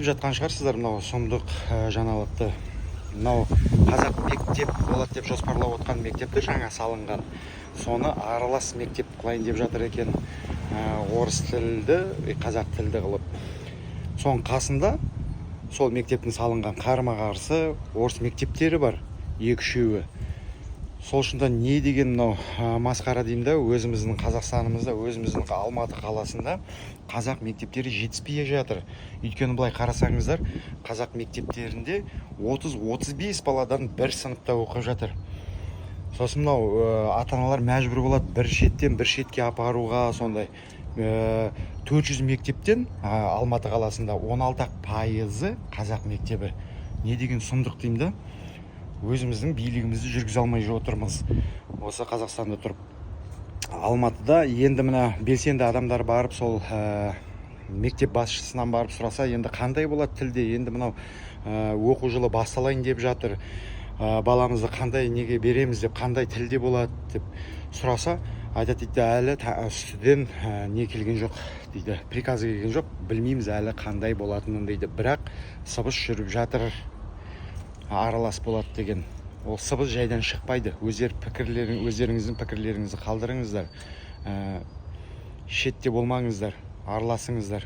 жатқан шығарсыздар мынау сұмдық жаңалықты. Мынау қазақ мектеп болады деп жоспарлап отқан мектепті жаңа салынған. Соны аралас мектеп қылайын деп жатыр екен. Орыс тілді, қазақ тілді қылып. Соның қасында сол мектептің салынған қарама-қарсы орыс мектептері бар, екі-үшеуі. Сол шында не деген мынау масқара деймін да, өзіміздің Қазақстанымызда, өзіміздің Алматы қаласында қазақ мектептері жетіспей жатыр. Өйткені былай қарасаңыздар, қазақ мектептерінде 30-35 баладан бір сыныпта оқып жатыр. Сосын мынау ата-аналар мәжбүр болады бір шеттен бір шетке апаруға. Сондай 400 мектептен Алматы қаласында 16% қазақ мектебі. Не деген сұмдық деймін да. Өзіміздің билігімізді жүргізе алмай отырмыз осы Қазақстанда тұрып. Алматыда енді мына белсенді адамдар барып сол мектеп басшысынан барып сұраса, енді қандай болады тілде, енді мынау оқу жылы басталайын деп жатыр, баламызды қандай неге береміз деп, қандай тілде болады деп сұраса, айтады дейді, әлі үстіден не келген жоқ дейді, приказ келген жоқ, білмейміз әлі қандай болатынын дейді, бірақ сыбыс жүріп жатыр, аралас болады деген. Ол сыбыс жайдан шықпайды. Өздеріңіздің пікірлеріңізді қалдырыңыздар, шетте болмаңыздар, араласыңыздар.